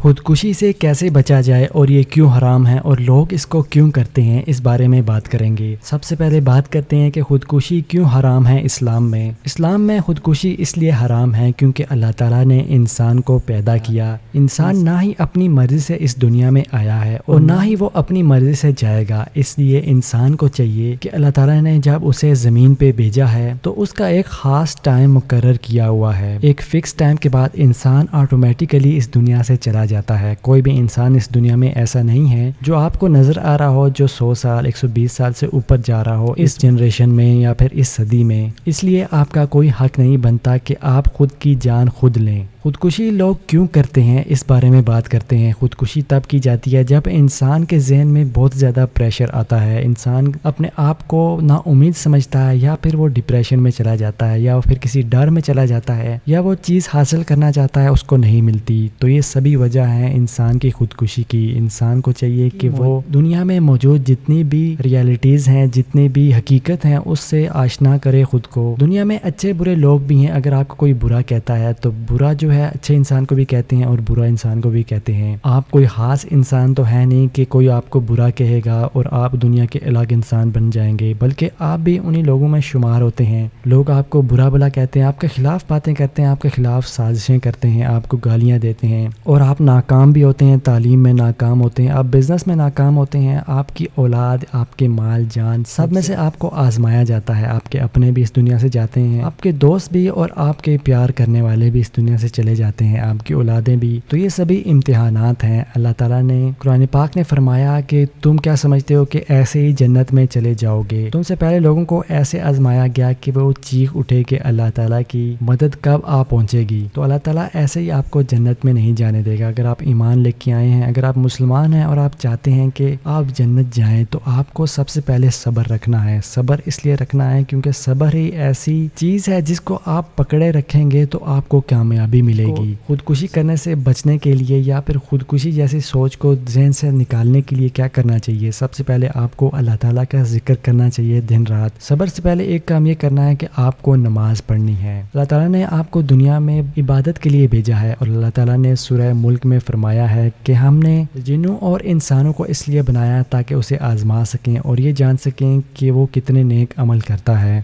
خودکشی سے کیسے بچا جائے اور یہ کیوں حرام ہے اور لوگ اس کو کیوں کرتے ہیں، اس بارے میں بات کریں گے۔ سب سے پہلے بات کرتے ہیں کہ خودکشی کیوں حرام ہے اسلام میں۔ اسلام میں خودکشی اس لیے حرام ہے کیونکہ اللہ تعالیٰ نے انسان کو پیدا کیا۔ انسان نہ ہی اپنی مرضی سے اس دنیا میں آیا ہے اور نہ ہی وہ اپنی مرضی سے جائے گا، اس لیے انسان کو چاہیے کہ اللہ تعالیٰ نے جب اسے زمین پہ بھیجا ہے تو اس کا ایک خاص ٹائم مقرر کیا ہوا ہے۔ ایک فکس ٹائم کے بعد انسان آٹومیٹیکلی اس دنیا سے چلا جاتا ہے۔ کوئی بھی انسان اس دنیا میں ایسا نہیں ہے جو آپ کو نظر آ رہا ہو جو 100 سال 120 سال سے اوپر جا رہا ہو اس جنریشن میں یا پھر اس صدی میں، اس لیے آپ کا کوئی حق نہیں بنتا کہ آپ خود کی جان خود لیں۔ خودکشی لوگ کیوں کرتے ہیں اس بارے میں بات کرتے ہیں۔ خودکشی تب کی جاتی ہے جب انسان کے ذہن میں بہت زیادہ پریشر آتا ہے، انسان اپنے آپ کو نا امید سمجھتا ہے یا پھر وہ ڈپریشن میں چلا جاتا ہے یا پھر کسی ڈر میں چلا جاتا ہے یا وہ چیز حاصل کرنا چاہتا ہے اس کو نہیں ملتی، تو یہ سبھی وجہ ہیں انسان کی خودکشی کی۔ انسان کو چاہیے کہ وہ دنیا میں موجود جتنی بھی ریالٹیز ہیں، جتنی بھی حقیقت ہیں، اس سے آشنا کرے خود کو۔ دنیا میں اچھے برے لوگ بھی ہیں، اگر آپ کو کوئی برا کہتا ہے تو برا جو ہے اچھے انسان کو بھی کہتے ہیں اور برا انسان کو بھی کہتے ہیں۔ آپ کوئی خاص انسان تو ہے نہیں کہ کوئی آپ کو برا کہے گا اور آپ دنیا کے الگ انسان بن جائیں گے، بلکہ آپ بھی انہی لوگوں میں شمار ہوتے ہیں۔ لوگ آپ کو برا بلا کہتے ہیں، آپ کے خلاف باتیں کرتے ہیں، آپ کے خلاف سازشیں کرتے ہیں، آپ کو گالیاں دیتے ہیں اور آپ ناکام بھی ہوتے ہیں، تعلیم میں ناکام ہوتے ہیں، آپ بزنس میں ناکام ہوتے ہیں، آپ کی اولاد، آپ کے مال جان سب میں سے آپ کو آزمایا جاتا ہے۔ آپ کے اپنے بھی اس دنیا سے جاتے ہیں، آپ کے دوست بھی اور آپ کے پیار کرنے والے بھی اس دنیا سے چلے جاتے ہیں، آپ کی اولادیں بھی۔ تو یہ سبھی امتحانات ہیں۔ اللہ تعالیٰ نے قرآن پاک نے فرمایا کہ تم کیا سمجھتے ہو کہ ایسے ہی جنت میں چلے جاؤ گے؟ تم سے پہلے لوگوں کو ایسے آزمایا گیا کہ وہ چیخ اٹھے کہ اللہ تعالیٰ کی مدد کب آ پہنچے گی، تو اللہ تعالیٰ ایسے ہی آپ کو جنت میں نہیں جانے دے گا۔ اگر آپ ایمان لے کے آئے ہیں، اگر آپ مسلمان ہیں اور آپ چاہتے ہیں کہ آپ جنت جائیں تو آپ کو سب سے پہلے صبر رکھنا ہے۔ صبر اس لیے رکھنا ہے کیونکہ صبر ہی ایسی چیز ہے جس کو آپ پکڑے رکھیں گے تو آپ کو کامیابی ملے گی۔ خودکشی کرنے سے بچنے کے لیے یا پھر خودکشی جیسی سوچ کو ذہن سے نکالنے کے لیے کیا کرنا چاہیے؟ سب سے پہلے آپ کو اللہ تعالیٰ کا ذکر کرنا چاہیے دن رات۔ صبر سے پہلے ایک کام یہ کرنا ہے کہ آپ کو نماز پڑھنی ہے۔ اللہ تعالیٰ نے آپ کو دنیا میں عبادت کے لیے بھیجا ہے اور اللہ تعالیٰ نے سورہ ملک میں فرمایا ہے کہ ہم نے جنوں اور انسانوں کو اس لیے بنایا تاکہ اسے آزما سکیں اور یہ جان سکیں کہ وہ کتنے نیک عمل کرتا ہے۔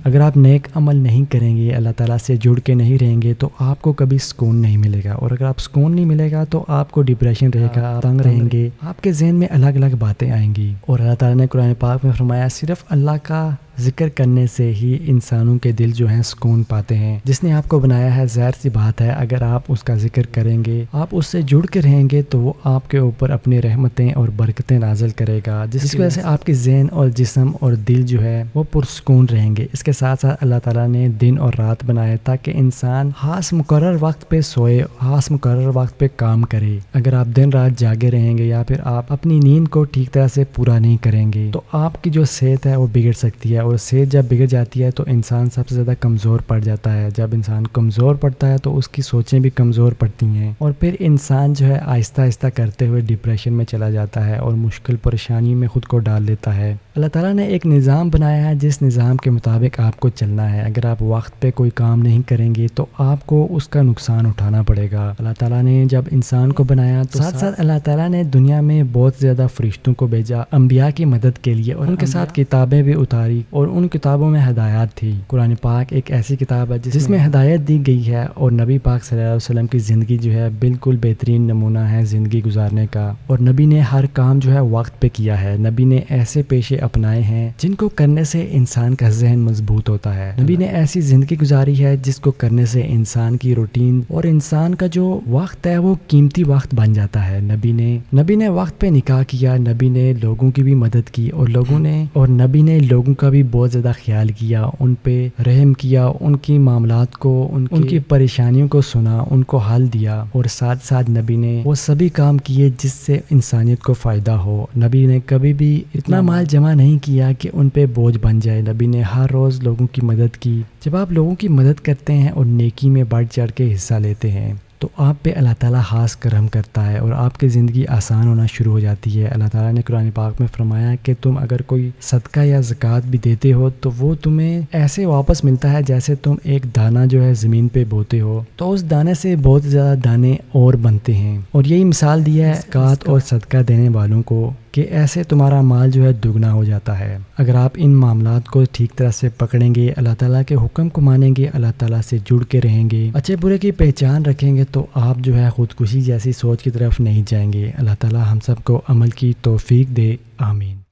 اگر آپ نیک عمل نہیں کریں گے، اللہ تعالیٰ سے جڑ کے نہیں رہیں گے تو آپ کو کبھی سکون نہیں ملے گا، اور اگر آپ سکون نہیں ملے گا تو آپ کو ڈپریشن رہے گا، آپ تنگ رہیں گے، آپ کے ذہن میں الگ الگ باتیں آئیں گی۔ اور اللہ تعالیٰ نے قرآن پاک میں فرمایا صرف اللہ کا ذکر کرنے سے ہی انسانوں کے دل جو ہیں سکون پاتے ہیں۔ جس نے آپ کو بنایا ہے، ظاہر سی بات ہے اگر آپ اس کا ذکر کریں گے، آپ اس سے جڑ کے رہیں گے تو وہ آپ کے اوپر اپنی رحمتیں اور برکتیں نازل کرے گا، جس کی وجہ سے آپ کے ذہن اور جسم اور دل جو ہے وہ پرسکون رہیں گے۔ اس کے ساتھ ساتھ اللہ تعالیٰ نے دن اور رات بنائے تاکہ انسان خاص مقرر وقت پہ سوئے، خاص مقرر وقت پہ کام کرے۔ اگر آپ دن رات جاگے رہیں گے یا پھر آپ اپنی نیند کو ٹھیک طرح سے پورا نہیں کریں گے تو آپ کی جو صحت ہے وہ بگڑ سکتی ہے، اور صحت جب بگڑ جاتی ہے تو انسان سب سے زیادہ کمزور پڑ جاتا ہے۔ جب انسان کمزور پڑتا ہے تو اس کی سوچیں بھی کمزور پڑتی ہیں اور پھر انسان جو ہے آہستہ آہستہ کرتے ہوئے ڈپریشن میں چلا جاتا ہے اور مشکل پریشانی میں خود کو ڈال دیتا ہے۔ اللہ تعالیٰ نے ایک نظام بنایا ہے جس نظام کے مطابق آپ کو چلنا ہے۔ اگر آپ وقت پہ کوئی کام نہیں کریں گے تو آپ کو اس کا نقصان اٹھانا پڑے گا۔ اللہ تعالیٰ نے جب انسان کو بنایا تو ساتھ ساتھ اللہ تعالیٰ نے دنیا میں بہت زیادہ فرشتوں کو بھیجا انبیاء کی مدد کے لیے، اور ان کے ساتھ کتابیں بھی اتاری اور ان کتابوں میں ہدایات تھی۔ قرآن پاک ایک ایسی کتاب ہے جس میں ہدایت دی گئی ہے، اور نبی پاک صلی اللہ علیہ وسلم کی زندگی جو ہے بالکل بہترین نمونہ ہے زندگی گزارنے کا، اور نبی نے ہر کام جو ہے وقت پہ کیا ہے۔ نبی نے ایسے پیشے اپنائے ہیں جن کو کرنے سے انسان کا ذہن مضبوط ہوتا ہے۔ نبی نے ایسی زندگی گزاری ہے جس کو کرنے سے انسان کی روٹین اور انسان کا جو وقت ہے وہ قیمتی وقت بن جاتا ہے۔ نبی نے وقت پہ نکاح کیا، نبی نے لوگوں کی بھی مدد کی اور نبی نے لوگوں کا بھی بہت زیادہ خیال کیا، ان پہ رحم کیا، ان کی معاملات کو، ان کی پریشانیوں کو سنا، ان کو حل دیا، اور ساتھ ساتھ نبی نے وہ سبھی کام کیے جس سے انسانیت کو فائدہ ہو۔ نبی نے کبھی بھی اتنا مال جمع نہیں کیا کہ ان پہ بوجھ بن جائے۔ نبی نے ہر روز لوگوں کی مدد کی۔ جب آپ لوگوں کی مدد کرتے ہیں اور نیکی میں بڑھ چڑھ کے حصہ لیتے ہیں تو آپ پہ اللہ تعالیٰ خاص کرم کرتا ہے اور آپ کی زندگی آسان ہونا شروع ہو جاتی ہے۔ اللہ تعالیٰ نے قرآن پاک میں فرمایا کہ تم اگر کوئی صدقہ یا زکوٰۃ بھی دیتے ہو تو وہ تمہیں ایسے واپس ملتا ہے جیسے تم ایک دانہ جو ہے زمین پہ بوتے ہو تو اس دانے سے بہت زیادہ دانے اور بنتے ہیں۔ اور یہی مثال دیا ہے زکوٰۃ اور صدقہ دینے والوں کو کہ ایسے تمہارا مال جو ہے دگنا ہو جاتا ہے۔ اگر آپ ان معاملات کو ٹھیک طرح سے پکڑیں گے، اللہ تعالیٰ کے حکم کو مانیں گے، اللہ تعالیٰ سے جڑ کے رہیں گے، اچھے برے کی پہچان رکھیں گے تو آپ جو ہے خودکشی جیسی سوچ کی طرف نہیں جائیں گے۔ اللہ تعالیٰ ہم سب کو عمل کی توفیق دے، آمین۔